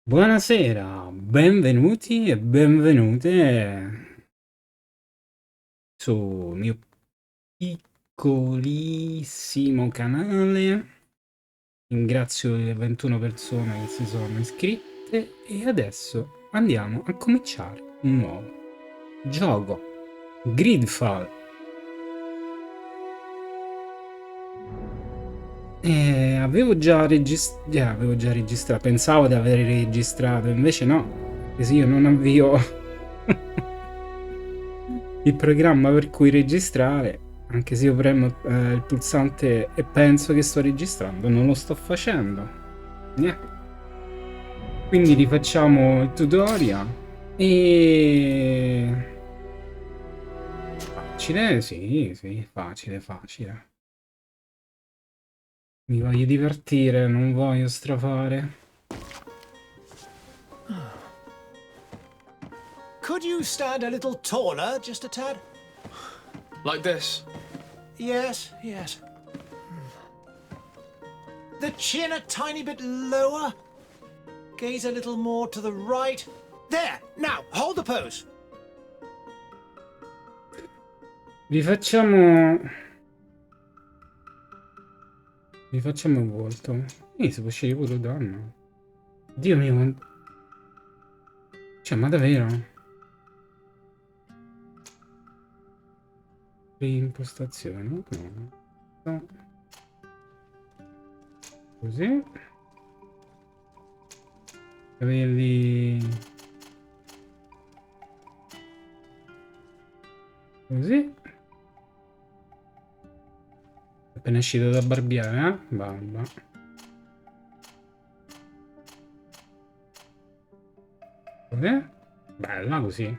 Buonasera, benvenuti e benvenute sul mio piccolissimo canale. Ringrazio le 21 persone che si sono iscritte e adesso andiamo a cominciare un nuovo gioco, GreedFall. Avevo già registrato, pensavo di aver registrato, invece no, perché se io non avvio il programma per cui registrare, anche se io premo il pulsante e penso che sto registrando, non lo sto facendo. Quindi rifacciamo il tutorial e... Facile, sì, facile. Mi voglio divertire, non voglio strafare. Could you stand a little taller, just a tad? Like this? Yes. The chin a tiny bit lower. Gaze a little more to the right. There! Now, hold the pose. Rifacciamo il volto. Si può scegliere pure donna. Dio mio. Cioè, ma davvero? Impostazioni. No. Così. Capelli. Così. Appena uscito da barbiere, barba. Così. Bella così.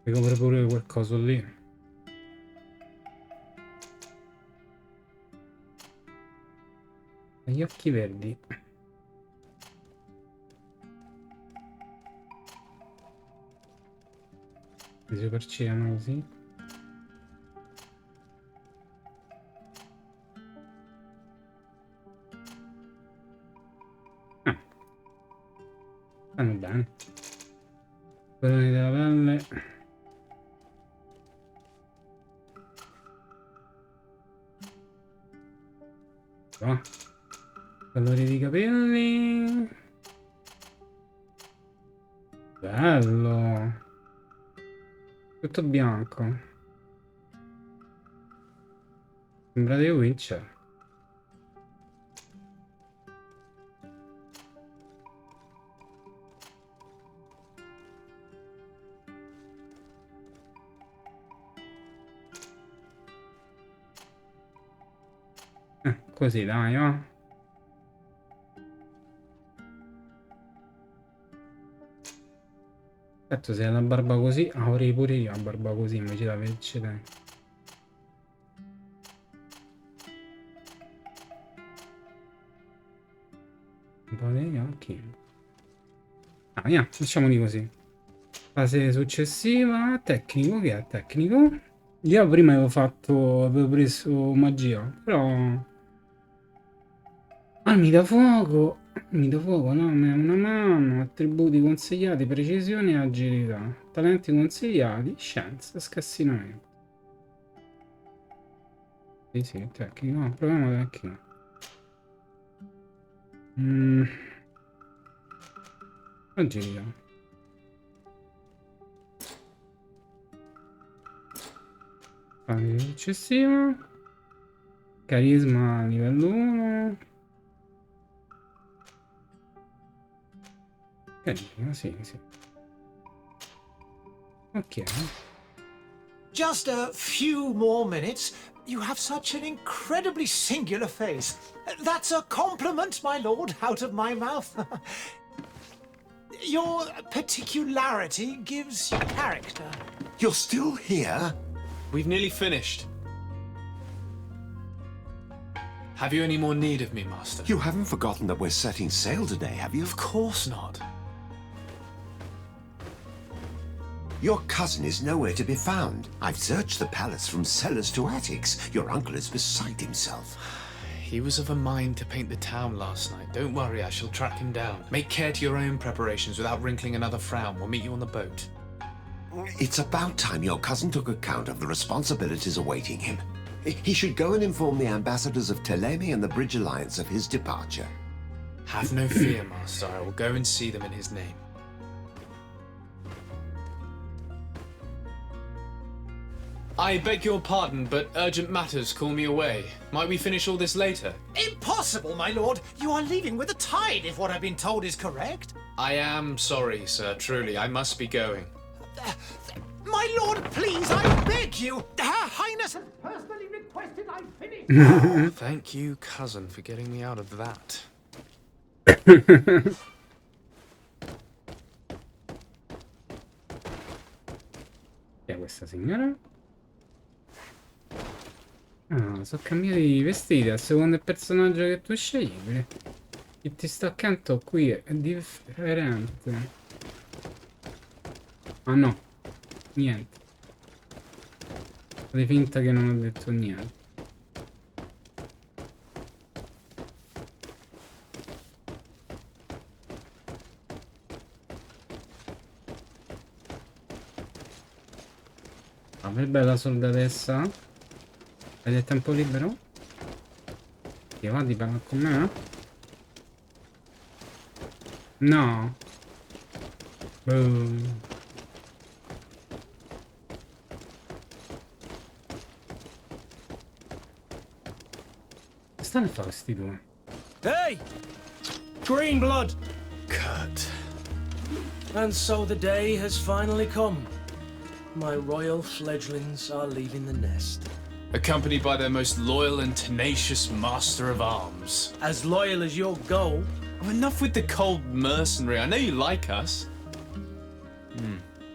Ricopre pure quel coso lì. Gli occhi verdi. Si percedono così. Stanno bene. Colori della pelle. Oh. Colori di capelli. Bello. Tutto bianco. Sembra di Witcher. Così dai, va. Certo, se hai la barba così, avrei pure io la barba così invece di averci dentro. Un po' degli occhi. Via, facciamoli così. Fase successiva, tecnico, che è tecnico? Io prima avevo preso magia, però... Armi da fuoco, no, una mano, attributi consigliati, precisione e agilità, talenti consigliati, scienza, scassinamento. Sì, tecnico, proviamo tecnico. Agilità. Fase successiva, carisma livello 1. Sì. Ok. Just a few more minutes. You have such an incredibly singular face. That's a compliment, my lord, out of my mouth. Your particularity gives you character. You're still here? We've nearly finished. Have you any more need of me, Master? You haven't forgotten that we're setting sail today, have you? Of course not. Your cousin is nowhere to be found. I've searched the palace from cellars to attics. Your uncle is beside himself. He was of a mind to paint the town last night. Don't worry, I shall track him down. Make care to your own preparations without wrinkling another frown. We'll meet you on the boat. It's about time your cousin took account of the responsibilities awaiting him. He should go and inform the ambassadors of Telemi and the Bridge Alliance of his departure. Have no fear, Master. I will go and see them in his name. I beg your pardon, but urgent matters call me away. Might we finish all this later? Impossible, my lord. You are leaving with the tide, if what I've been told is correct. I am sorry, sir. Truly, I must be going. My lord, please, I beg you. Her Highness has personally requested I finish. Thank you, cousin, for getting me out of that. Chi è questa signora? Ah, sono cambiati i vestiti a seconda del personaggio che tu scegli. Chi ti sta accanto qui è differente. Ah no, niente. Fate finta che non ho detto niente. Ah, che bella soldatessa. Hai del tempo libero? Ti va di parlare con me? No. Che stanno a fare questi due? Hey! Green blood! Kurt. And so the day has finally come. My royal fledglings are leaving the nest. Accompanied by their most loyal and tenacious master of arms. As loyal as your goal. Oh, enough with the cold mercenary. I know you like us.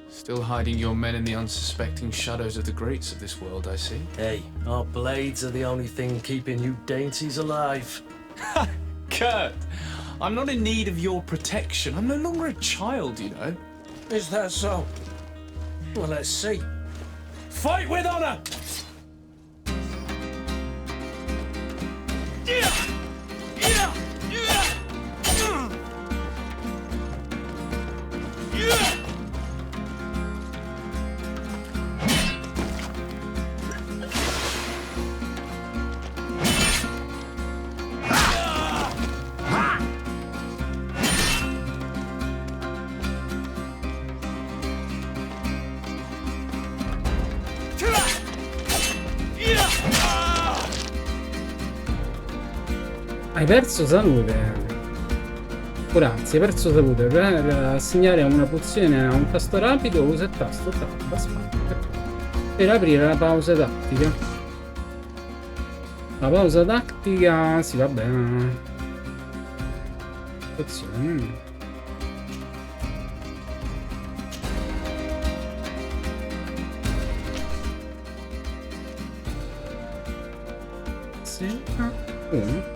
Still hiding your men in the unsuspecting shadows of the greats of this world, I see. Hey, our blades are the only thing keeping you dainties alive. Kurt, I'm not in need of your protection. I'm no longer a child, you know. Is that so? Well, let's see. Fight with honor! Hai perso salute. Anzi, hai perso salute. Per assegnare una pozione a un tasto rapido usa il tasto tab spazio per aprire la pausa tattica. La pausa tattica, sì, va bene. Pozione. Sì, 1.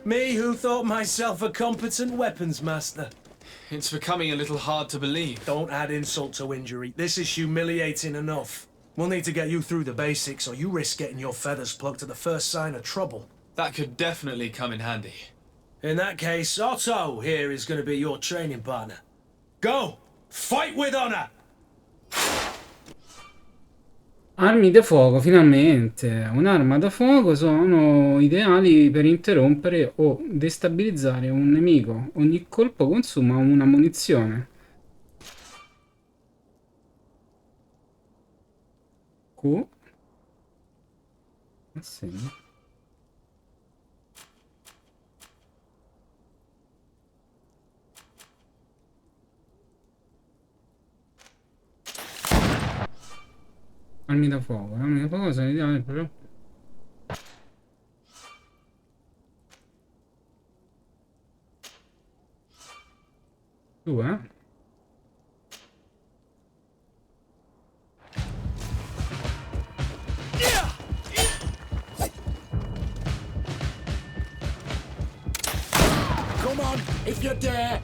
Me who thought myself a competent weapons master. It's becoming a little hard to believe. Don't add insult to injury. This is humiliating enough. We'll need to get you through the basics, or you risk getting your feathers plucked at the first sign of trouble. That could definitely come in handy. In that case, Otto here is going to be your training partner. Go! Fight with honor! Armi da fuoco, finalmente. Un'arma da fuoco sono ideali per interrompere o destabilizzare un nemico. Ogni colpo consuma una munizione. Q. Assegno. Armi da fuoco sono ideali proprio. Come on, if you dare.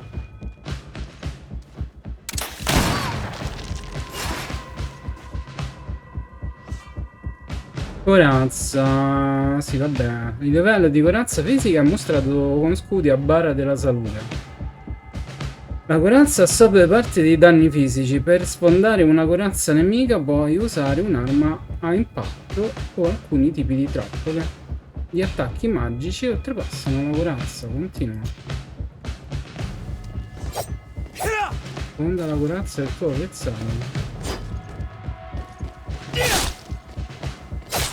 Corazza, sì vabbè, il livello di corazza fisica è mostrato con scudi a barra della salute. La corazza assorbe parte dei danni fisici. Per sfondare una corazza nemica puoi usare un'arma a impatto o alcuni tipi di trappole. Gli attacchi magici oltrepassano la corazza. Continua. Sfonda la corazza del tuo avversario.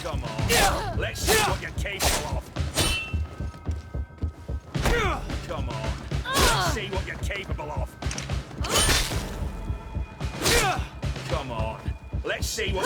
Come on, let's see what you're capable of. Come on, let's see what you're capable of. Come on, let's see what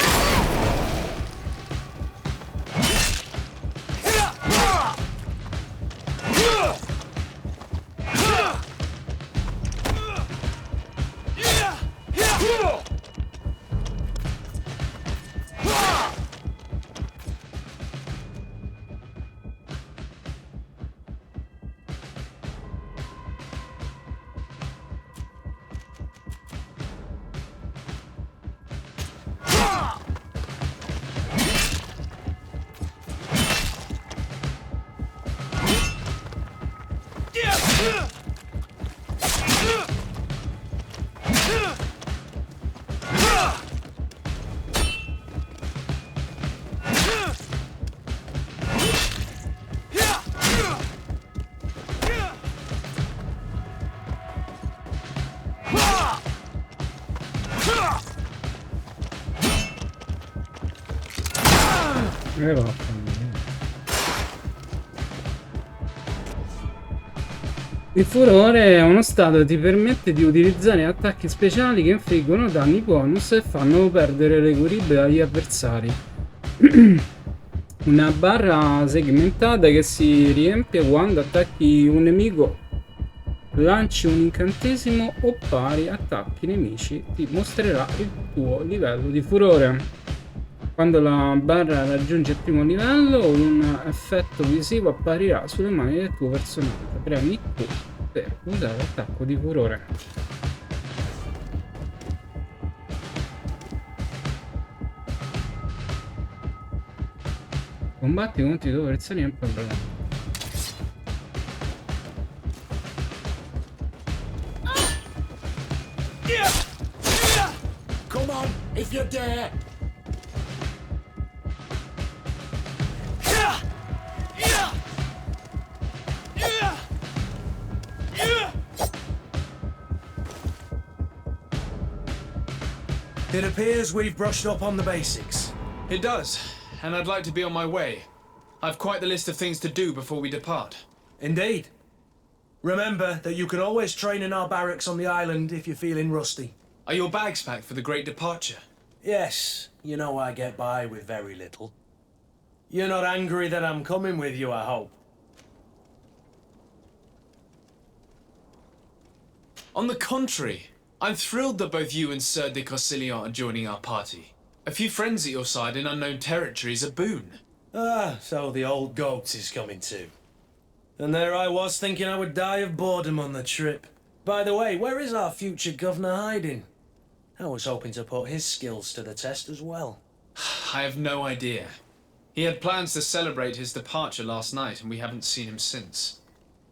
Il furore è uno stato che ti permette di utilizzare attacchi speciali che infliggono danni bonus e fanno perdere l'equilibrio agli avversari. Una barra segmentata che si riempie quando attacchi un nemico, lanci un incantesimo o pari attacchi nemici, ti mostrerà il tuo livello di furore. Quando la barra raggiunge il primo livello, un effetto visivo apparirà sulle mani del tuo personaggio. Premi Q per usare l'attacco di furore. Combatti contro i tuoi avversari in problema. Come on, if you dare. It appears we've brushed up on the basics. It does, and I'd like to be on my way. I've quite the list of things to do before we depart. Indeed. Remember that you can always train in our barracks on the island if you're feeling rusty. Are your bags packed for the great departure? Yes, you know I get by with very little. You're not angry that I'm coming with you, I hope. On the contrary, I'm thrilled that both you and Sir de Corsilian are joining our party. A few friends at your side in unknown territory is a boon. Ah, so the old goat is coming too. And there I was thinking I would die of boredom on the trip. By the way, where is our future governor hiding? I was hoping to put his skills to the test as well. I have no idea. He had plans to celebrate his departure last night, and we haven't seen him since.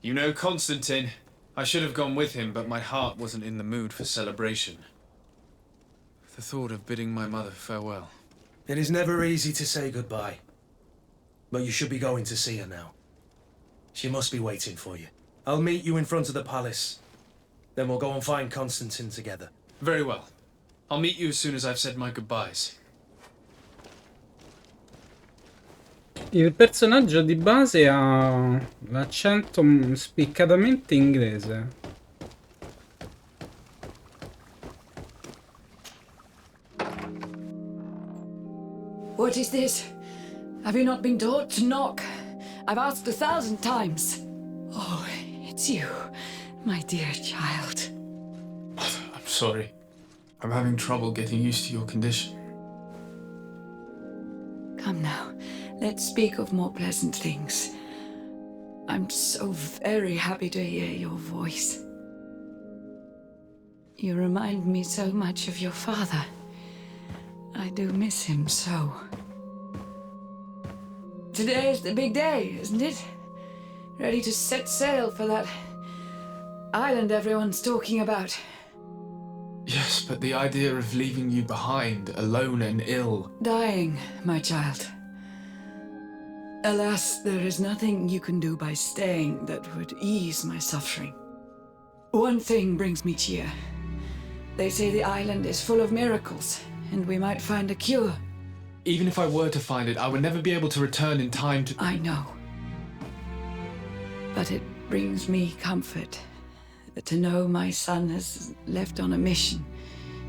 You know Constantine. I should have gone with him, but my heart wasn't in the mood for celebration. The thought of bidding my mother farewell. It is never easy to say goodbye. But you should be going to see her now. She must be waiting for you. I'll meet you in front of the palace. Then we'll go and find Constantine together. Very well. I'll meet you as soon as I've said my goodbyes. Il personaggio di base ha l'accento spiccatamente inglese. What is this? Have you not been taught to knock? I've asked 1,000 times. Oh, it's you, my dear child. I'm sorry. I'm having trouble getting used to your condition. Come now, let's speak of more pleasant things. I'm so very happy to hear your voice. You remind me so much of your father. I do miss him so. Today is the big day, isn't it? Ready to set sail for that island everyone's talking about. Yes, but the idea of leaving you behind, alone and ill. Dying, my child. Alas, there is nothing you can do by staying that would ease my suffering. One thing brings me cheer. They say the island is full of miracles, and we might find a cure. Even if I were to find it, I would never be able to return in time to... I know. But it brings me comfort to know my son has left on a mission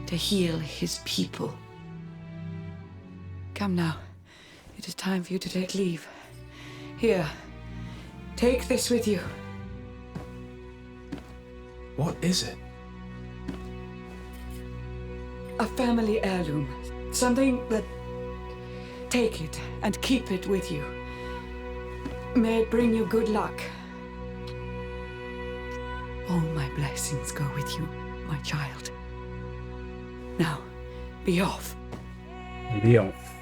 to heal his people. Come now. It is time for you to take leave. Here, take this with you. What is it? A family heirloom. Something that... Take it and keep it with you. May it bring you good luck. All my blessings go with you, my child. Now, be off. Be off.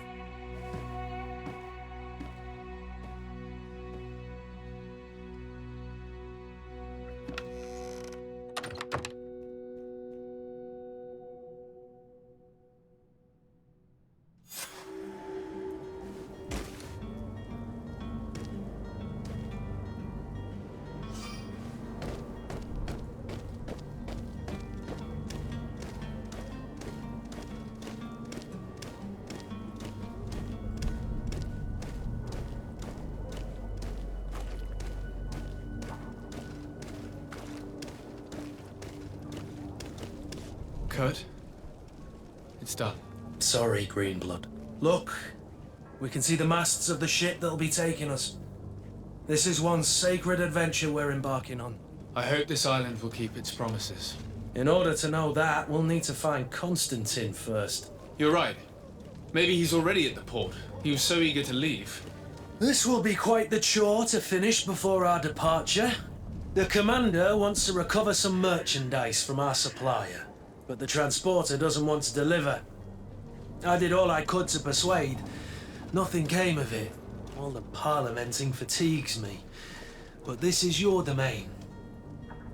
Kurt? It's done. Sorry, Greenblood. Look, we can see the masts of the ship that'll be taking us. This is one sacred adventure we're embarking on. I hope this island will keep its promises. In order to know that, we'll need to find Constantine first. You're right. Maybe he's already at the port. He was so eager to leave. This will be quite the chore to finish before our departure. The commander wants to recover some merchandise from our supplier, but the transporter doesn't want to deliver. I did all I could to persuade. Nothing came of it. All the parliamenting fatigues me. But this is your domain.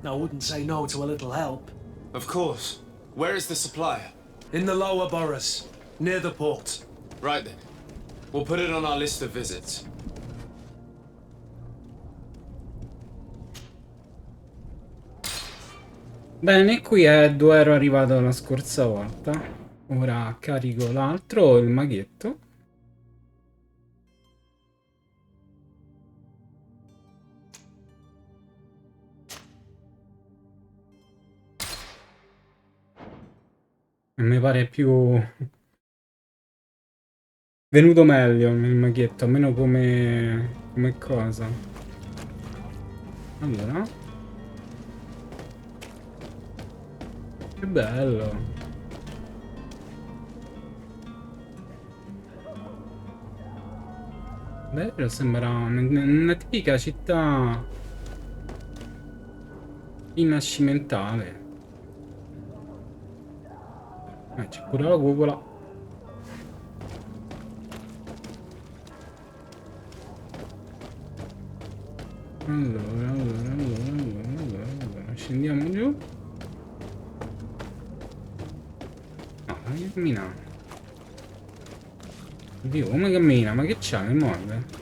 I wouldn't say no to a little help. Of course. Where is the supplier? In the lower boroughs, near the port. Right then. We'll put it on our list of visits. Bene, qui è dove ero arrivato la scorsa volta. Ora carico l'altro, il maghetto. E mi pare più venuto meglio il maghetto, almeno come cosa. Allora, che bello. Bello, sembra una tipica città rinascimentale. C'è pure la cupola. Allora, scendiamo giù. No, ma che cammina? Oddio, come cammina? Ma che c'ha? Che muove?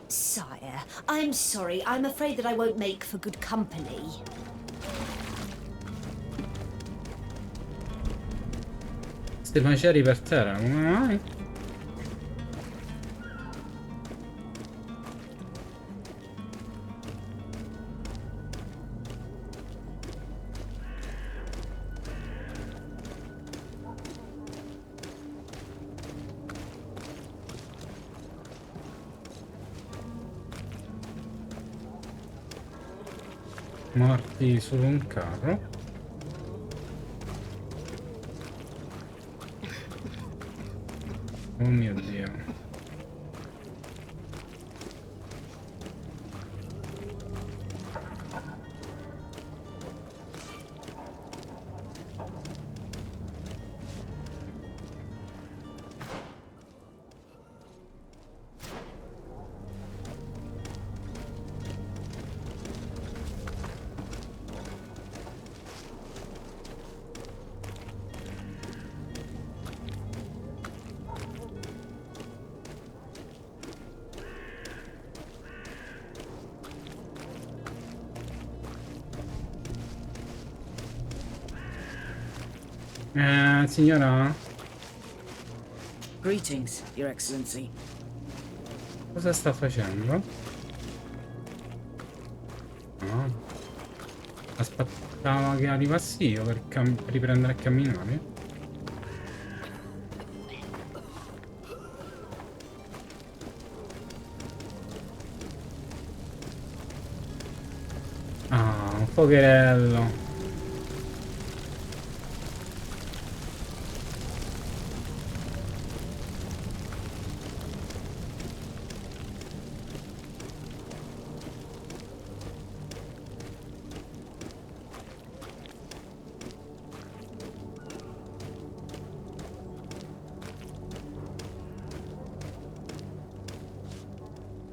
Sire, I'm sorry. I'm afraid that I won't make for good company. Ste maceri per terra, come mai? Morti su un carro. Oh mio Dio. Signora, Greetings, Your Excellency. cosa sta facendo? No. Aspettava che arrivassi io per riprendere a camminare. Ah, un pocherello.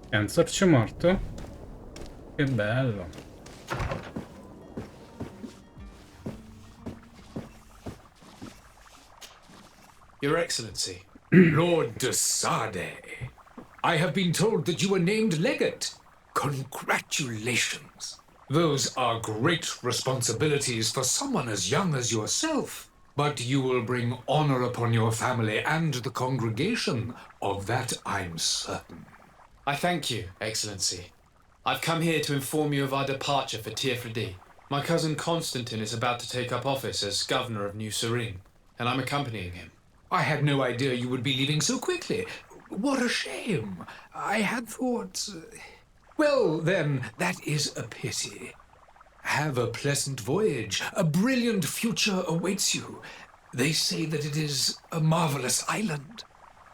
È un sorcio morto? Che bello. Your Excellency. Lord de Sade, I have been told that you were named legate. Congratulations. Those are great responsibilities for someone as young as yourself. But you will bring honor upon your family and the congregation. Of that I'm certain. I thank you, Excellency. I've come here to inform you of our departure for Tiefredi. My cousin Constantine is about to take up office as governor of New Serene, and I'm accompanying him. I had no idea you would be leaving so quickly. What a shame. I had thought... Well, then, that is a pity. Have a pleasant voyage. A brilliant future awaits you. They say that it is a marvelous island.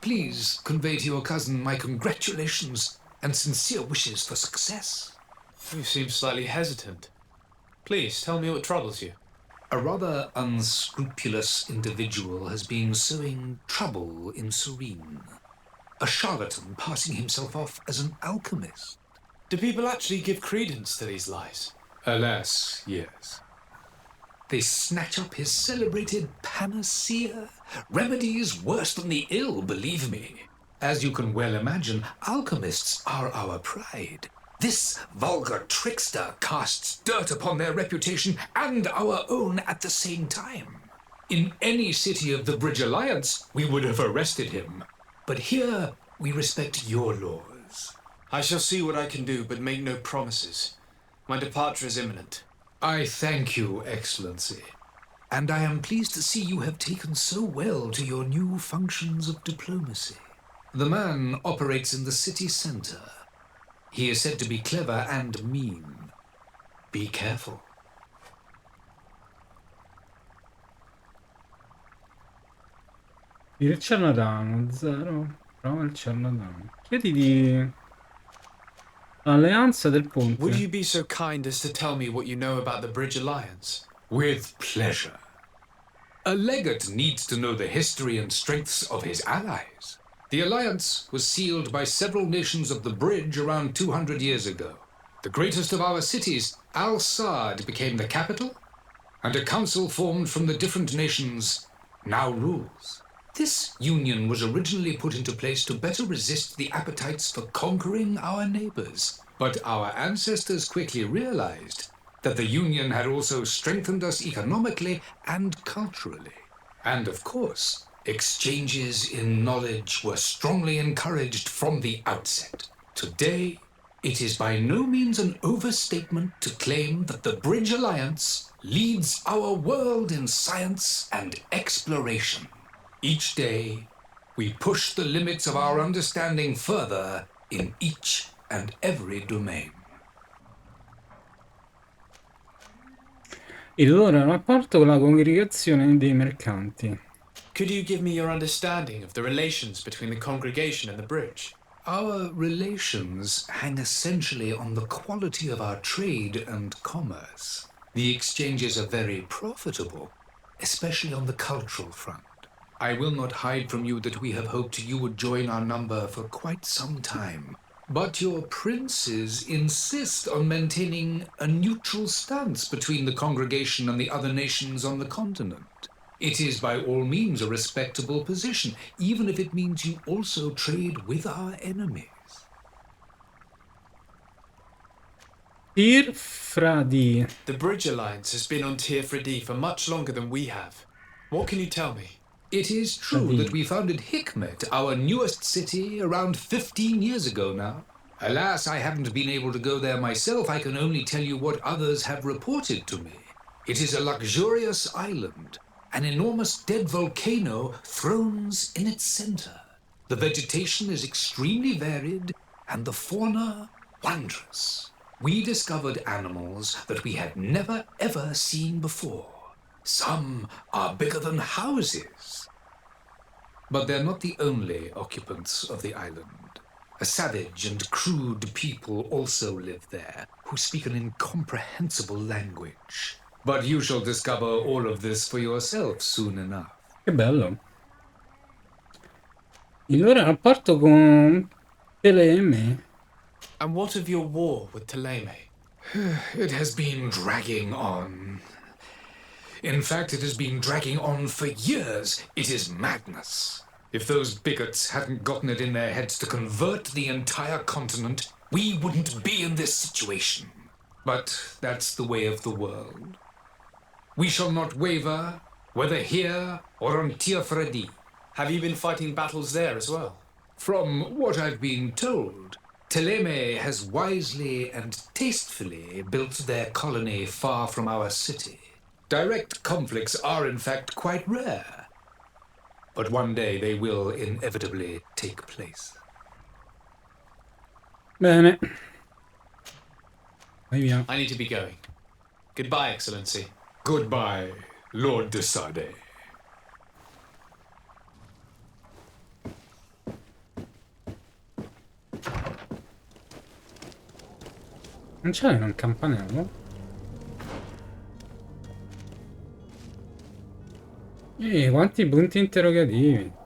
Please convey to your cousin my congratulations and sincere wishes for success. You seem slightly hesitant. Please, tell me what troubles you. A rather unscrupulous individual has been sowing trouble in Serene. A charlatan passing himself off as an alchemist. Do people actually give credence to these lies? Alas, yes. They snatch up his celebrated panacea. Remedies worse than the ill, believe me. As you can well imagine, alchemists are our pride. This vulgar trickster casts dirt upon their reputation and our own at the same time. In any city of the Bridge Alliance, we would have arrested him. But here, we respect your laws. I shall see what I can do, but make no promises. My departure is imminent. I thank you, Excellency. And I am pleased to see you have taken so well to your new functions of diplomacy. The man operates in the city center. He is said to be clever and mean. Be careful. Il ciarlatano, 0. Prova il ciarlatano. Chiedi alleanza del ponte. Would you be so kind as to tell me what you know about the Bridge Alliance? With pleasure. A legate needs to know the history and strengths of his allies. The alliance was sealed by several nations of the Bridge around 200 years ago. The greatest of our cities, Al-Sad, became the capital, and a council formed from the different nations now rules. This union was originally put into place to better resist the appetites for conquering our neighbors. But our ancestors quickly realized that the union had also strengthened us economically and culturally. And of course, exchanges in knowledge were strongly encouraged from the outset. Today, it is by no means an overstatement to claim that the Bridge Alliance leads our world in science and exploration. Each day, we push the limits of our understanding further in each and every domain. Il loro rapporto con la congregazione dei mercanti. Could you give me your understanding of the relations between the congregation and the bridge? Our relations hang essentially on the quality of our trade and commerce. The exchanges are very profitable, especially on the cultural front. I will not hide from you that we have hoped you would join our number for quite some time. But your princes insist on maintaining a neutral stance between the congregation and the other nations on the continent. It is by all means a respectable position, even if it means you also trade with our enemies. Tirfradi. The Bridge Alliance has been on Tirfradi for much longer than we have. What can you tell me? It is true that we founded Hikmet, our newest city, around 15 years ago now. Alas, I haven't been able to go there myself. I can only tell you what others have reported to me. It is a luxurious island. An enormous dead volcano thrones in its center. The vegetation is extremely varied, and the fauna wondrous. We discovered animals that we had never ever seen before. Some are bigger than houses. But they're not the only occupants of the island. A savage and crude people also live there, who speak an incomprehensible language. But you shall discover all of this for yourself soon enough. Che bello. Il loro rapporto con Teleme. And what of your war with Ptolemy? It has been dragging on. In fact, it has been dragging on for years. It is madness. If those bigots hadn't gotten it in their heads to convert the entire continent, we wouldn't be in this situation. But that's the way of the world. We shall not waver, whether here or on Tirfradi. Have you been fighting battles there as well? From what I've been told, Ptolemy has wisely and tastefully built their colony far from our city. Direct conflicts are in fact quite rare. But one day they will inevitably take place. Bene. Vai via. I need to be going. Goodbye, Excellency. Goodbye, Lord de Sade. Non c'è un campanello? Quanti punti interrogativi.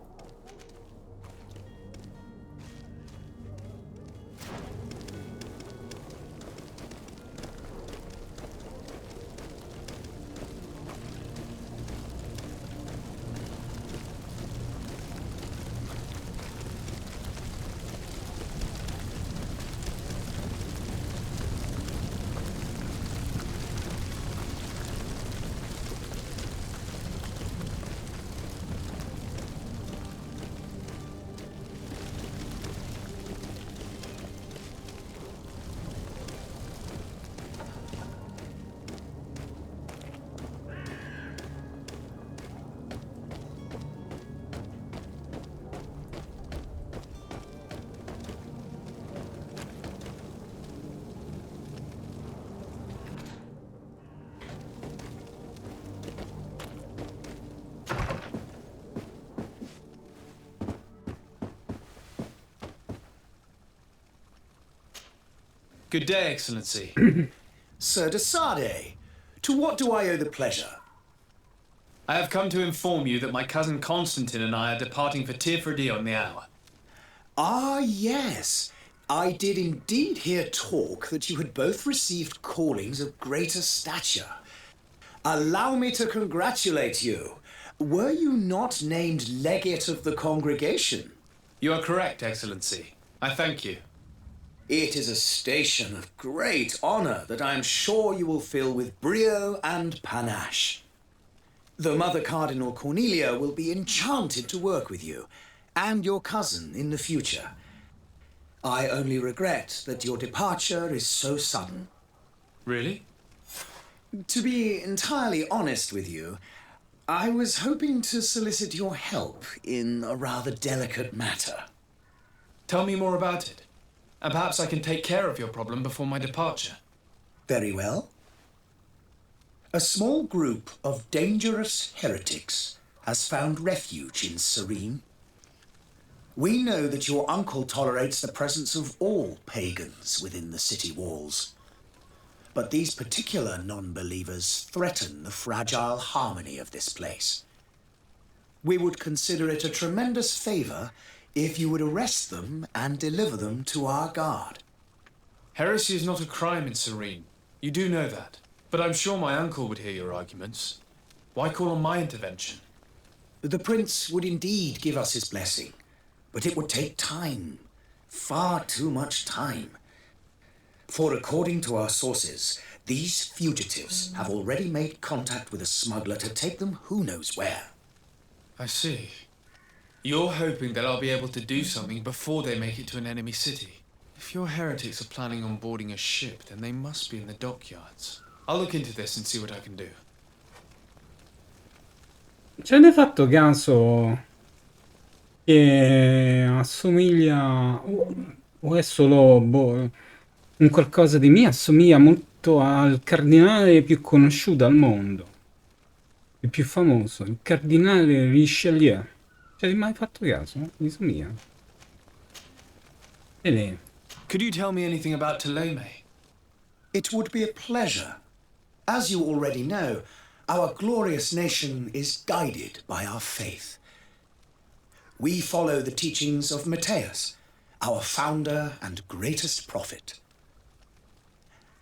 Good day, Excellency. Sir de Sade, to what do I owe the pleasure? I have come to inform you that my cousin Constantine and I are departing for Tirfradi on the hour. Ah, yes. I did indeed hear talk that you had both received callings of greater stature. Allow me to congratulate you. Were you not named legate of the congregation? You are correct, Excellency. I thank you. It is a station of great honor that I am sure you will fill with brio and panache. The Mother Cardinal Cornelia will be enchanted to work with you, and your cousin in the future. I only regret that your departure is so sudden. Really? To be entirely honest with you, I was hoping to solicit your help in a rather delicate matter. Tell me more about it, and perhaps I can take care of your problem before my departure. Very well. A small group of dangerous heretics has found refuge in Serene. We know that your uncle tolerates the presence of all pagans within the city walls. But these particular non-believers threaten the fragile harmony of this place. We would consider it a tremendous favor if you would arrest them and deliver them to our guard. Heresy is not a crime in Serene. You do know that. But I'm sure my uncle would hear your arguments. Why call on my intervention? The prince would indeed give us his blessing, but it would take time. Far too much time. For according to our sources, these fugitives have already made contact with a smuggler to take them who knows where. I see. You're hoping that I'll be able to do something before they make it to an enemy city. If your heretics are planning on boarding a ship, then they must be in the dockyards. I'll look into this and see what I can do. Ci avete fatto caso che assomiglia o è solo un qualcosa di me? Assomiglia molto al cardinale più conosciuto al mondo, il più famoso, il cardinale Richelieu. Ci avete mai fatto caso? Mi somiglia. E lei? Could you tell me anything about Ptolemy? It would be a pleasure. As you already know, our glorious nation is guided by our faith. We follow the teachings of Matthias, our founder and greatest prophet,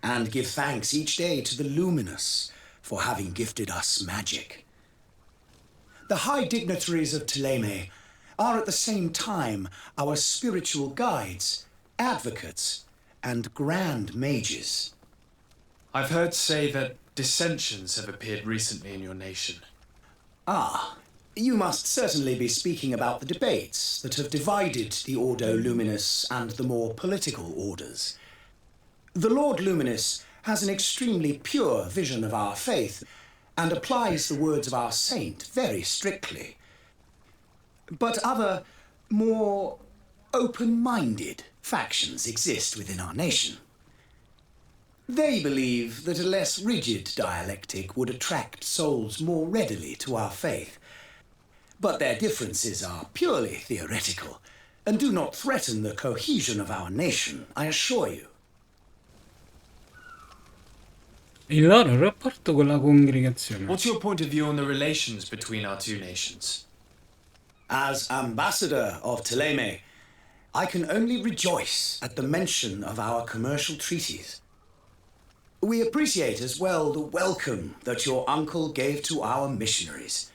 and give thanks each day to the Luminous for having gifted us magic. The high dignitaries of Ptolemy are at the same time our spiritual guides, advocates, and grand mages. I've heard say that dissensions have appeared recently in your nation. Ah, you must certainly be speaking about the debates that have divided the Ordo Luminous and the more political orders. The Lord Luminous has an extremely pure vision of our faith and applies the words of our saint very strictly. But other, more open-minded factions exist within our nation. They believe that a less rigid dialectic would attract souls more readily to our faith. But their differences are purely theoretical and do not threaten the cohesion of our nation, I assure you. Il loro rapporto con la congregazione. What's your point of view on the relations between our two nations? As ambassador of Ptolemy, I can only rejoice at the mention of our commercial treaties. We appreciate as well the welcome that your uncle gave to our missionaries.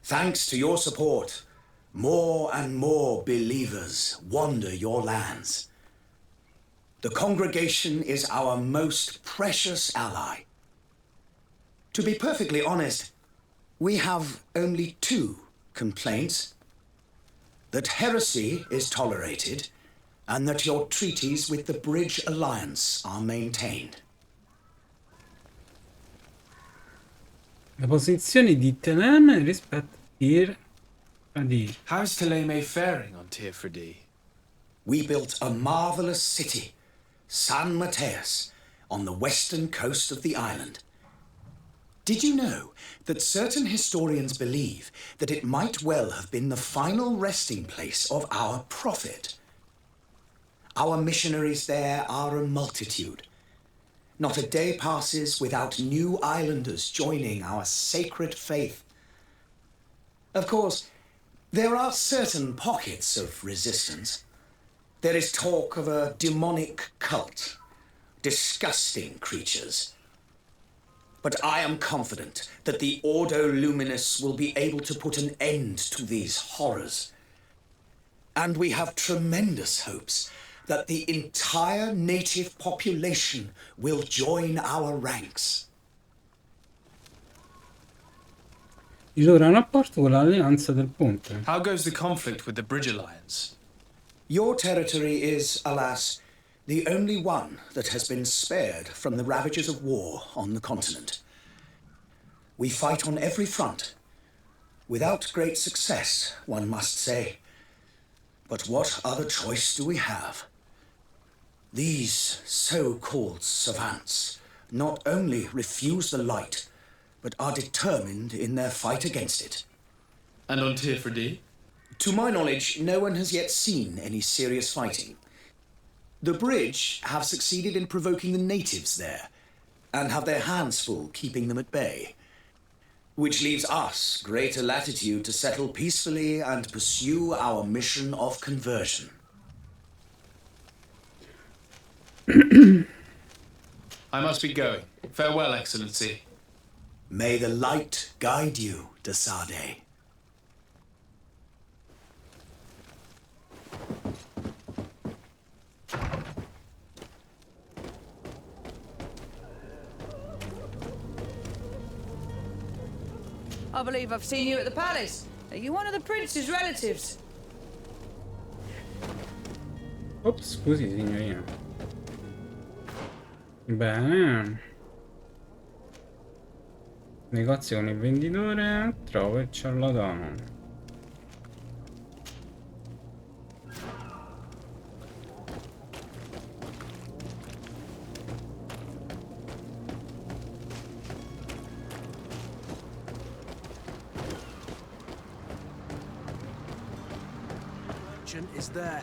Thanks to your support, more and more believers wander your lands. The congregation is our most precious ally. To be perfectly honest, we have only two complaints: that heresy is tolerated, and that your treaties with the Bridge Alliance are maintained. La posizione di Ptolemy rispetto a Tir-Fradì. How's Ptolemy faring on Tir-Fradì? We built a marvelous city, San Matthias, on the western coast of the island. Did you know that certain historians believe that it might well have been the final resting place of our prophet? Our missionaries there are a multitude. Not a day passes without new islanders joining our sacred faith. Of course, there are certain pockets of resistance. There is talk of a demonic cult, disgusting creatures. But I am confident that the Ordo Luminous will be able to put an end to these horrors. And we have tremendous hopes that the entire native population will join our ranks. Il loro rapporto con l'alleanza del ponte. How goes the conflict with the Bridge Alliance? Your territory is, alas, the only one that has been spared from the ravages of war on the continent. We fight on every front, without great success, one must say. But what other choice do we have? These so-called savants not only refuse the light, but are determined in their fight against it. And on Tifredi? To my knowledge, no one has yet seen any serious fighting. The bridge have succeeded in provoking the natives there, and have their hands full keeping them at bay. Which leaves us greater latitude to settle peacefully and pursue our mission of conversion. I must be going. Farewell, Excellency. May the light guide you, de Sade. I believe I've seen you at the palace. Are you one of the prince's relatives? Ops, scusi signorina. Bene. Negozio con il venditore, trovo il ciarlatano. Is there.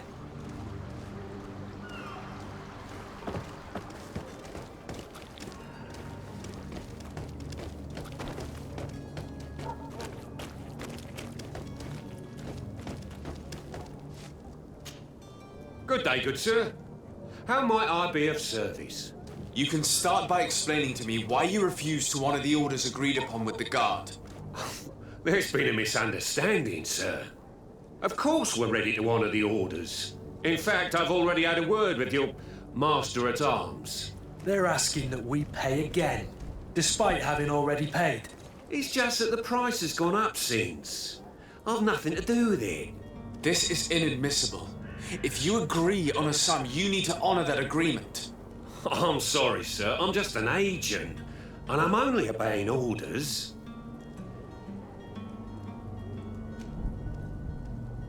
Good day, good sir. How might I be of service? You can start by explaining to me why you refuse to honor the orders agreed upon with the guard. There's been a misunderstanding, sir. Of course we're ready to honor the orders. In fact, I've already had a word with your master-at-arms. They're asking that we pay again, despite having already paid. It's just that the price has gone up since. I've nothing to do with it. This is inadmissible. If you agree on a sum, you need to honor that agreement. I'm sorry, sir. I'm just an agent. And I'm only obeying orders.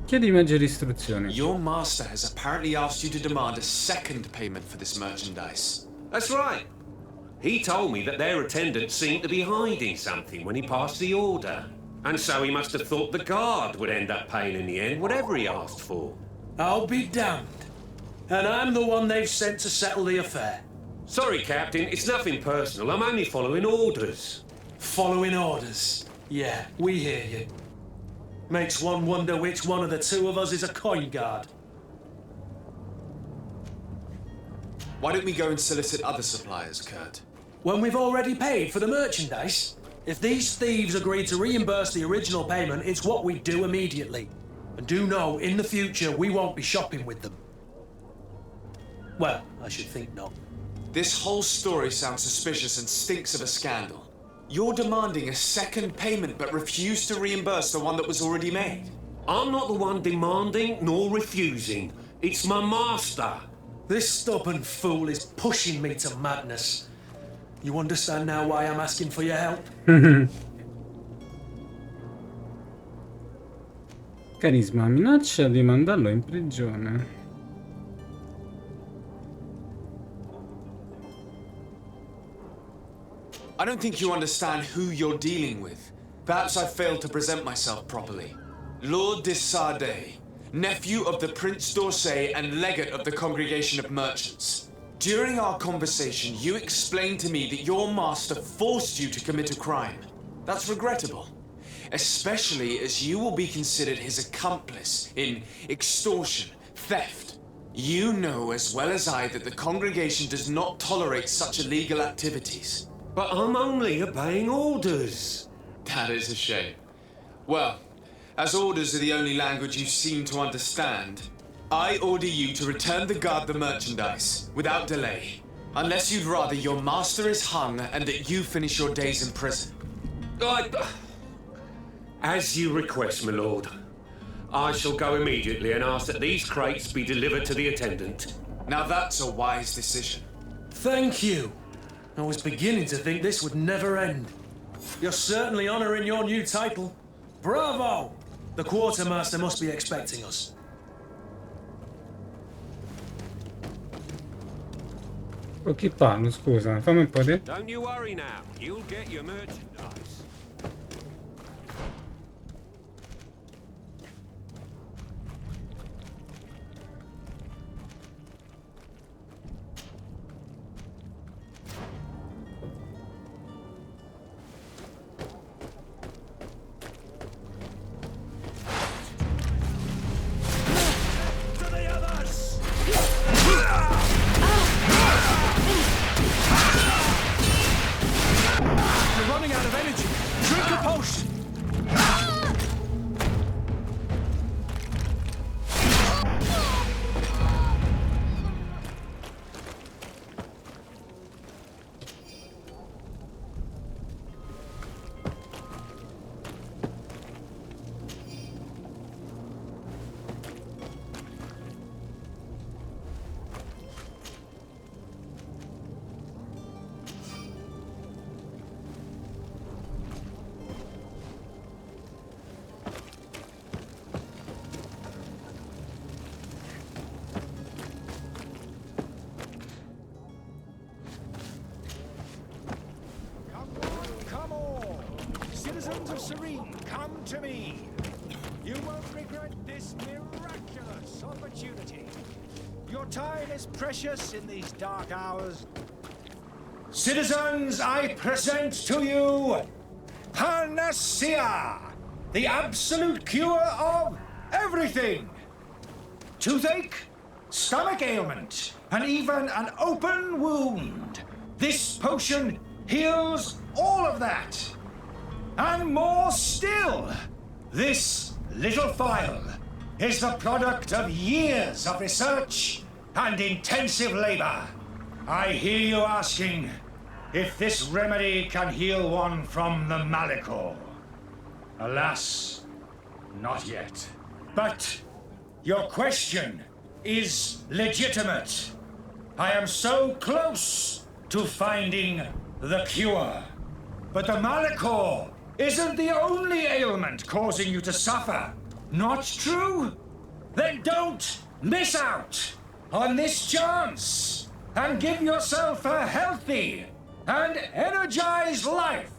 Chiedi maggiori istruzioni. Your master has apparently asked you to demand a second payment for this merchandise. That's right. He told me that their attendant seemed to be hiding something when he passed the order. And so he must have thought the guard would end up paying in the end whatever he asked for. I'll be damned. And I'm the one they've sent to settle the affair. Sorry, Captain. It's nothing personal. I'm only following orders. Following orders? Yeah, we hear you. Makes one wonder which one of the two of us is a coin guard. Why don't we go and solicit other suppliers, Kurt? When we've already paid for the merchandise? If these thieves agree to reimburse the original payment, it's what we do immediately. And do know, in the future, we won't be shopping with them. Well, I should think not. This whole story sounds suspicious and stinks of a scandal. You're demanding a second payment but refuse to reimburse the one that was already made. I'm not the one demanding nor refusing. It's my master. This stubborn fool is pushing me to madness. You understand now why I'm asking for your help? Carisma, minaccia di mandarlo in prigione. I don't think you understand who you're dealing with. Perhaps I failed to present myself properly. Lord de Sade, nephew of the Prince d'Orsay and legate of the Congregation of Merchants. During our conversation, you explained to me that your master forced you to commit a crime. That's regrettable, especially as you will be considered his accomplice in extortion, theft. You know as well as I that the congregation does not tolerate such illegal activities. But I'm only obeying orders. That is a shame. Well, as orders are the only language you seem to understand, I order you to return the guard the merchandise, without delay. Unless you'd rather your master is hung and that you finish your days in prison. As you request, my lord. I shall go immediately and ask that these crates be delivered to the attendant. Now that's a wise decision. Thank you. I was beginning to think this would never end. You're certainly honoring your new title. Bravo! The quartermaster must be expecting us. Con chi parlo, scusa? Fammi un po' di... Don't you worry now. You'll get your merchandise. of Serene, come to me. You won't regret this miraculous opportunity. Your time is precious in these dark hours. Citizens, I present to you Panacea, the absolute cure of everything. Toothache, stomach ailment, and even an open wound. This potion heals all of that. And more still, this little phial is the product of years of research and intensive labor. I hear you asking if this remedy can heal one from the Malachor. Alas, not yet. But your question is legitimate. I am so close to finding the cure. But the Malachor isn't the only ailment causing you to suffer. Not true? Then don't miss out on this chance and give yourself a healthy and energized life.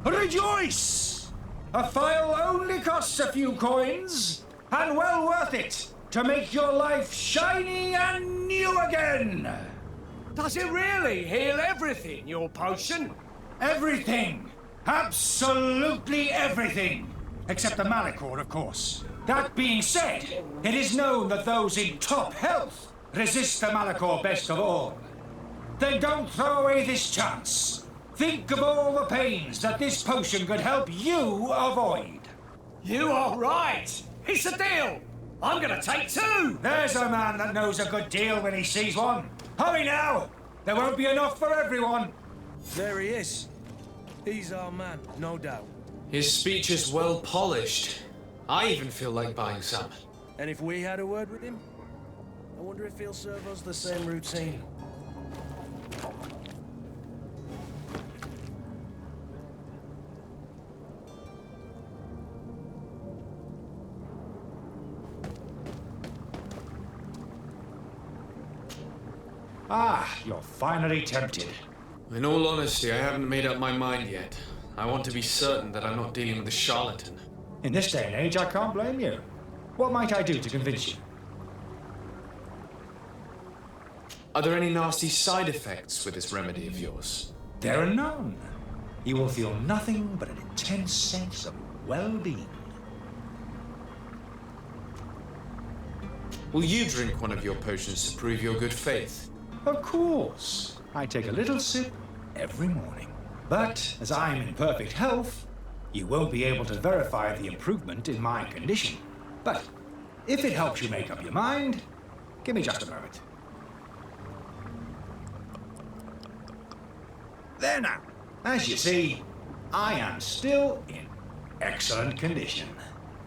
Rejoice! A phial only costs a few coins, and well worth it to make your life shiny and new again. Does it really heal everything, your potion? Everything. Absolutely everything. Except the Malachor, of course. That being said, it is known that those in top health resist the Malachor best of all. Then don't throw away this chance. Think of all the pains that this potion could help you avoid. You are right. It's a deal. I'm gonna take two. There's a man that knows a good deal when he sees one. Hurry now. There won't be enough for everyone. There he is. He's our man, no doubt. His speech is well polished. I even feel like buying some. And if we had a word with him, I wonder if he'll serve us the same routine. Ah, you're finally tempted. In all honesty, I haven't made up my mind yet. I want to be certain that I'm not dealing with a charlatan. In this day and age, I can't blame you. What might I do to convince you? Are there any nasty side effects with this remedy of yours? There are none. You will feel nothing but an intense sense of well-being. Will you drink one of your potions to prove your good faith? Of course. I take a little sip every morning. But as I'm in perfect health, you won't be able to verify the improvement in my condition. But if it helps you make up your mind, give me just a moment. There now. As you see, I am still in excellent condition.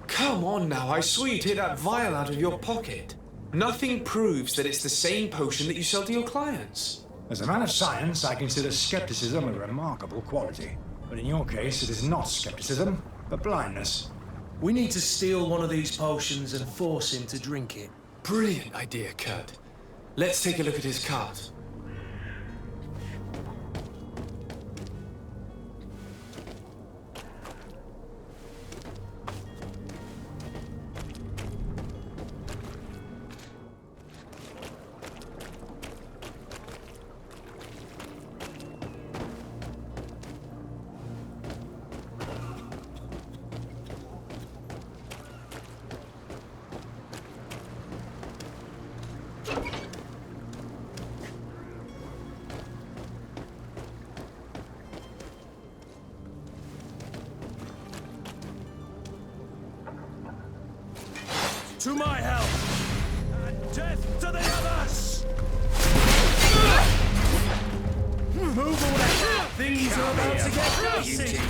Come on now, I saw you take that vial out of your pocket. Nothing proves that it's the same potion that you sell to your clients. As a man of science, I consider skepticism a remarkable quality. But in your case, it is not skepticism, but blindness. We need to steal one of these potions and force him to drink it. Brilliant idea, Kurt. Let's take a look at his cart. To my help! And death to the others! Move away! Things are about to get nasty!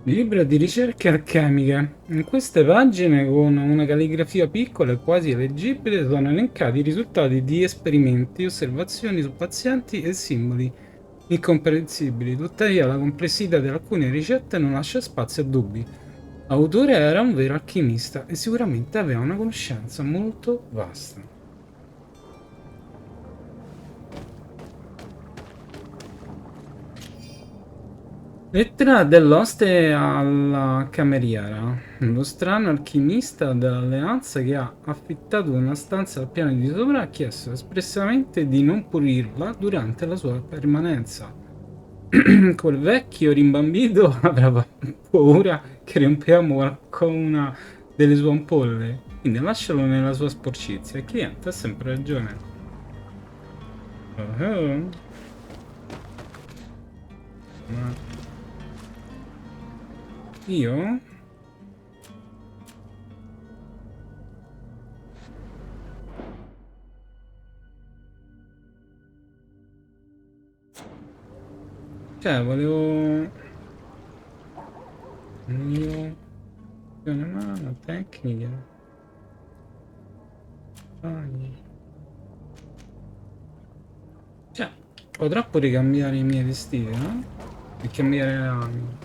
Libro di ricerche alchemiche. In queste pagine, con una calligrafia piccola e quasi leggibile, sono elencati i risultati di esperimenti, osservazioni su pazienti e simboli incomprensibili. Tuttavia, la complessità di alcune ricette non lascia spazio a dubbi. L'autore era un vero alchimista e sicuramente aveva una conoscenza molto vasta. Lettera dell'oste alla cameriera. Lo strano alchimista dell'alleanza che ha affittato una stanza al piano di sopra ha chiesto espressamente di non pulirla durante la sua permanenza. Quel vecchio rimbambito avrà paura che rompiamo qualcuna delle sue ampolle, quindi lascialo nella sua sporcizia. Il cliente ha sempre ragione. Ma io? Cioè, volevo... Io... Una mano, tecnica. Cioè, potrò pure cambiare i miei vestiti, no? E cambiare la...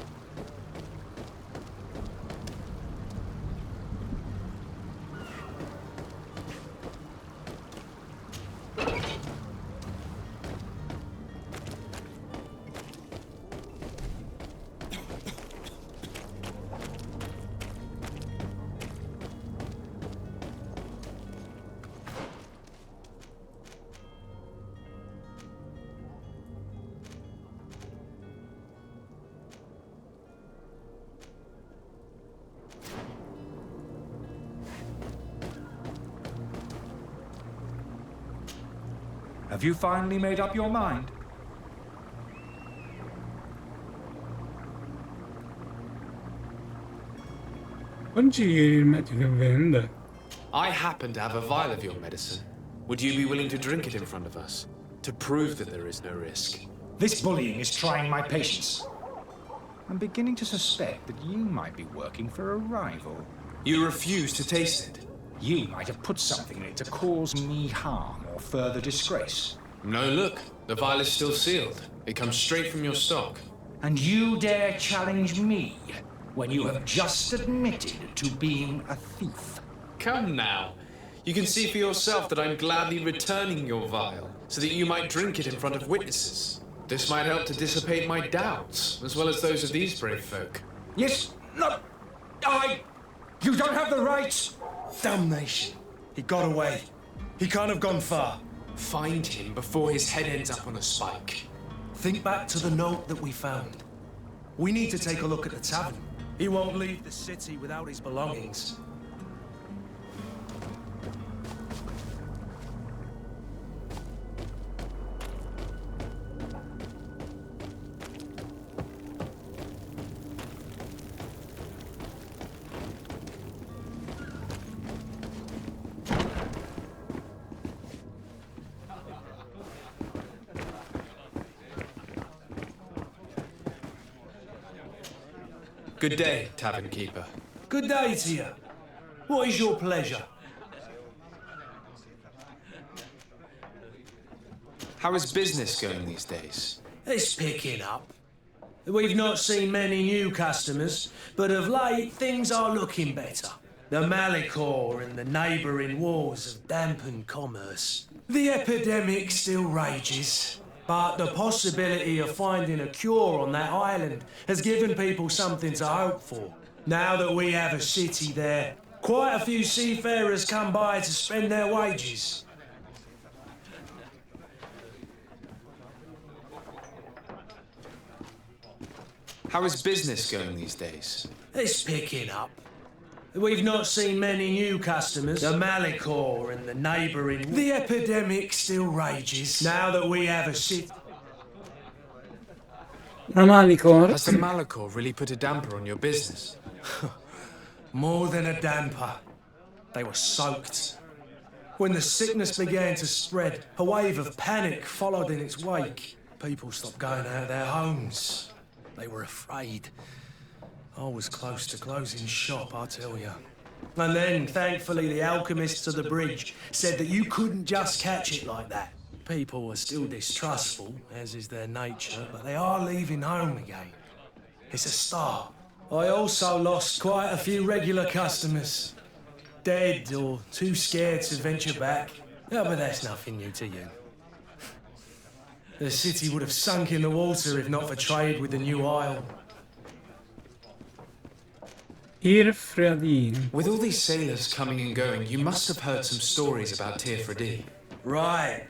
Have you finally made up your mind? Oggi il medico che vende. I happen to have a vial of your medicine. Would you be willing to drink it in front of us? To prove that there is no risk? This bullying is trying my patience. I'm beginning to suspect that you might be working for a rival. You refuse to taste it? You might have put something in it to cause me harm or further disgrace. No, look. The vial is still sealed. It comes straight from your stock. And you dare challenge me when you have just admitted to being a thief? Come now. You can see for yourself that I'm gladly returning your vial, so that you might drink it in front of witnesses. This might help to dissipate my doubts, as well as those of these brave folk. Yes, no, You don't have the right! Damnation. He got away. He can't have gone far. Find him before his head ends up on a spike. Think back to the note that we found. We need to take a look at the tavern. He won't leave the city without his belongings. Good day, tavern keeper. Good day to you. What is your pleasure? How is business going these days? It's picking up. We've not seen many new customers, but of late things are looking better. The Malachor and the neighbouring wars have dampened commerce. The epidemic still rages, but the possibility of finding a cure on that island has given people something to hope for. Now that we have a city there, quite a few seafarers come by to spend their wages. How is business going these days? It's picking up. We've not seen many new customers. The Malachor and the neighbouring... The epidemic still rages. Now that we have a city... Malachor. Has the Malachor really put a damper on your business? More than a damper. They were soaked. When the sickness began to spread, a wave of panic followed in its wake. People stopped going out of their homes. They were afraid. I was close to closing shop, I tell you. And then, thankfully, the alchemists of the bridge said that you couldn't just catch it like that. People are still distrustful, as is their nature, but they are leaving home again. It's a start. I also lost quite a few regular customers. Dead or too scared to venture back. Oh, but that's nothing new to you. The city would have sunk in the water if not for trade with the new isle. Tirfradini. With all these sailors coming and going, you must have heard some stories about Tirfradini. Right.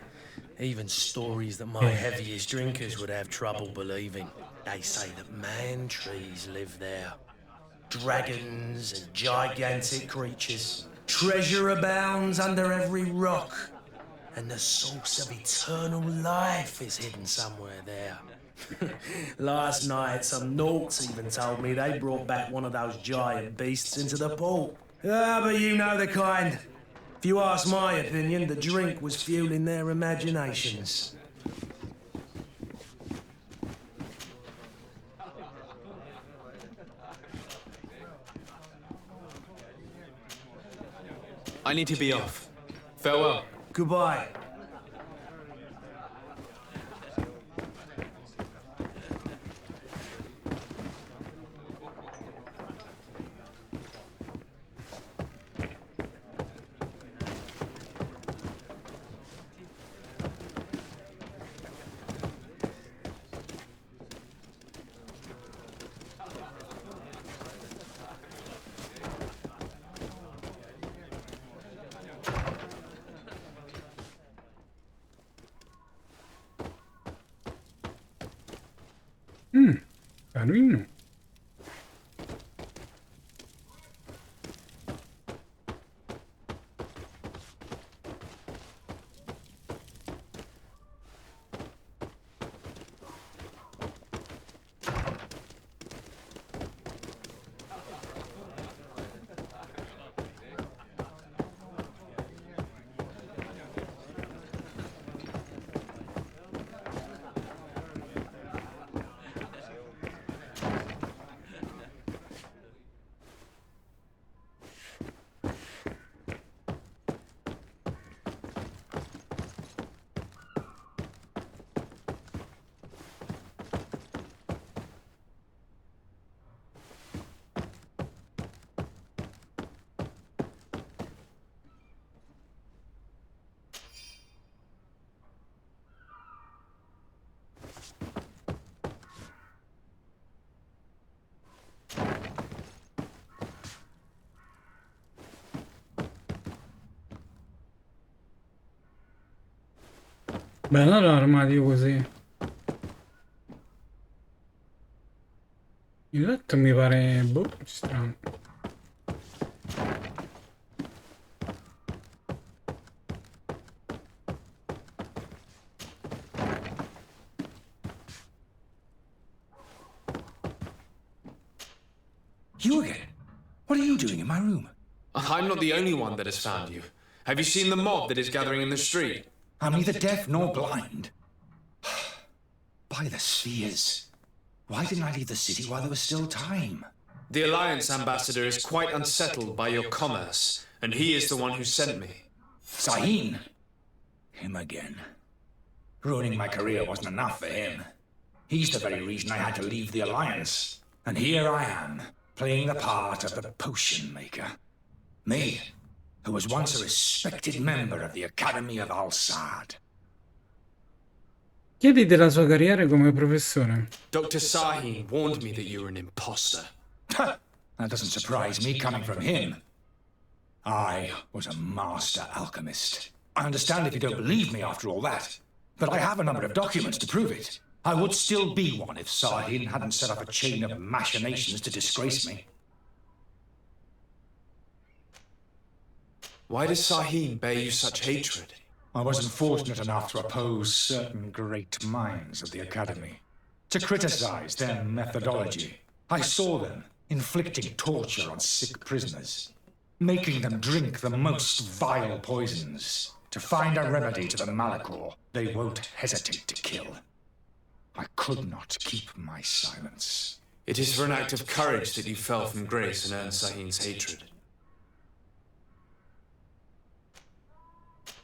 Even stories that my heaviest drinkers would have trouble believing. They say that man trees live there. Dragons and gigantic creatures. Treasure abounds under every rock. And the source of eternal life is hidden somewhere there. Last night, some Nauts even told me they brought back one of those giant beasts into the port. Ah, but you know the kind. If you ask my opinion, the drink was fueling their imaginations. I need to be off. Farewell. Goodbye. Carino. Bella l'armadio così. Il letto mi pare strano. You again? What are you doing in my room? I'm not the only one that has found you. Have you seen the mob that is gathering in the street? I'm neither deaf nor blind. By the spheres. Why didn't I leave the city while there was still time? The Alliance ambassador is quite unsettled by your commerce, and he is the one who sent me. Sahin? Him again. Ruining my career wasn't enough for him. He's the very reason I had to leave the Alliance. And here I am, playing the part of the potion maker. Me, who was once a respected member of the Academy of Al-Sad. Chiedi della sua carriera come professore. Dr. Sahin warned me that you were an imposter. That doesn't surprise me coming from him. I was a master alchemist. I understand if you don't believe me after all that, but I have a number of documents to prove it. I would still be one if Sahin hadn't set up a chain of machinations to disgrace me. Why does Sahin bear you such hatred? I wasn't fortunate enough to oppose certain great minds of the Academy, to criticize their methodology. I saw them inflicting torture on sick prisoners, making them drink the most vile poisons to find a remedy to the malachor they won't hesitate to kill. I could not keep my silence. It is for an act of courage that you fell from grace and earned Sahin's hatred.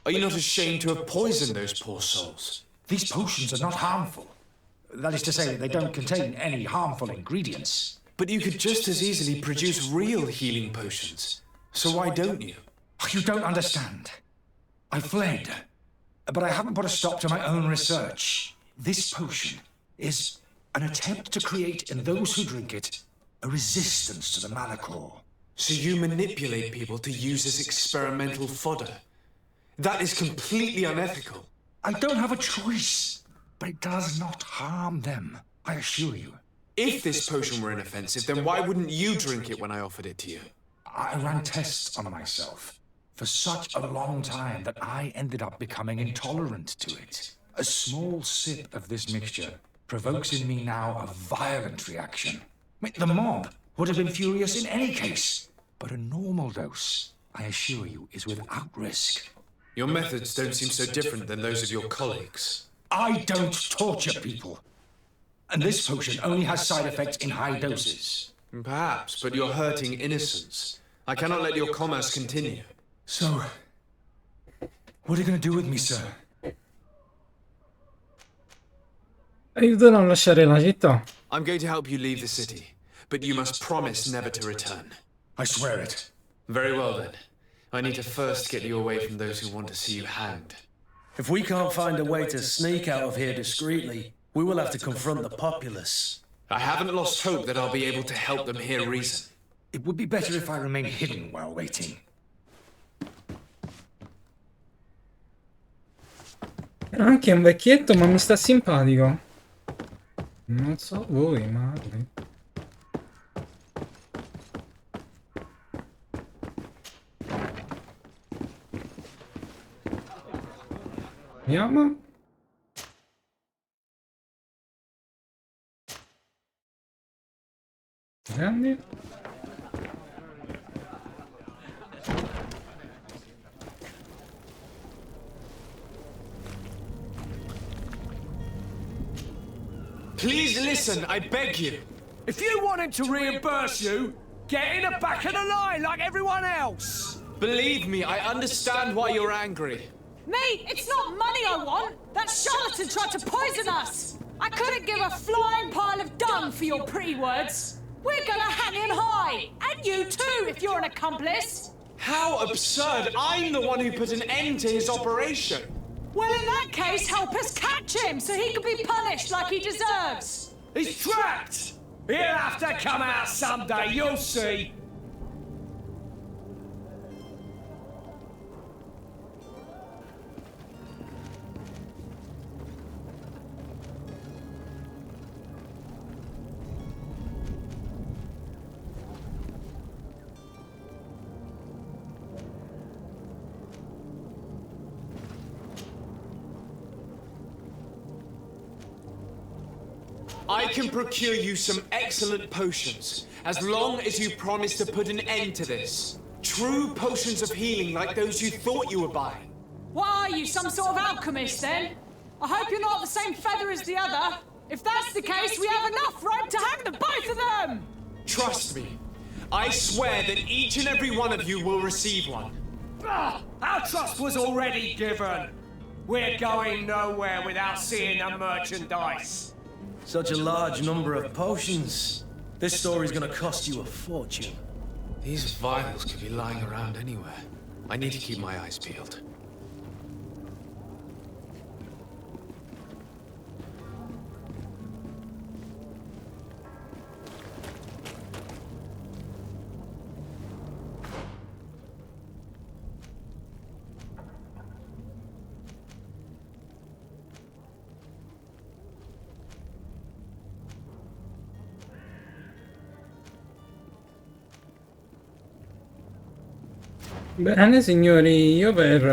Are you not ashamed to have poisoned those poor souls? These potions are not harmful. That is to say, they don't contain any harmful ingredients. But you could just as easily produce real healing potions. So why don't you? You don't understand. I fled, but I haven't put a stop to my own research. This potion is an attempt to create in those who drink it a resistance to the Malachor. So you manipulate people to use as experimental fodder? That is completely unethical. I don't have a choice, but it does not harm them, I assure you. If this potion were inoffensive, then why wouldn't you drink it when I offered it to you? I ran tests on myself for such a long time that I ended up becoming intolerant to it. A small sip of this mixture provokes in me now a violent reaction. The mob would have been furious in any case, but a normal dose, I assure you, is without risk. Your methods don't seem so different than those of your colleagues. I don't torture people. And this potion only has side effects in high doses. Perhaps, but you're hurting innocents. I cannot let your commerce continue. So, what are you going to do with me, sir? Aiutano a lasciare la città. I'm going to help you leave the city, but you must promise never to return. I swear it. Very well then. I need to first get you away from those who want to see you hanged. If we can't find a way to sneak out of here discreetly, we will have to confront the populace. I haven't lost hope that I'll be able to help them hear reason. It would be better if I remained hidden while waiting. Era anche un vecchietto, ma mi sta simpatico. Non so voi, ma... Vediamo. Grandi. Please listen, I beg you. If you want him to reimburse you, get in the back of the line like everyone else. Believe me, I understand why you're angry. Me? It's not money I want. That charlatan tried to poison us. I couldn't give a flying pile of dung for your pretty words. We're gonna hang him high. And you too, if you're an accomplice. How absurd! I'm the one who put an end to his operation. Well, in that case, help us catch him so he can be punished like he deserves. He's trapped. He'll have to come out someday, you'll see. I can procure you some excellent potions, as long as you promise to put an end to this. True potions of healing like those you thought you were buying. What are you, some sort of alchemist then? I hope you're not the same feather as the other. If that's the case, we have enough rope to hang the both of them! Trust me, I swear that each and every one of you will receive one. Our trust was already given. We're going nowhere without seeing the merchandise. Such a large number of potions. This story's gonna cost you a fortune. These vials could be lying around anywhere. I need to keep my eyes peeled. Bene signori, io per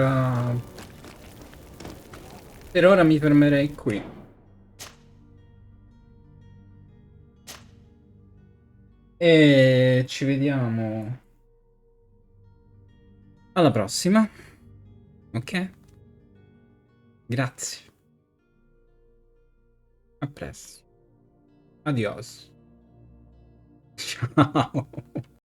ora mi fermerei qui. E ci vediamo alla prossima. Ok? Grazie. A presto. Adios. Ciao.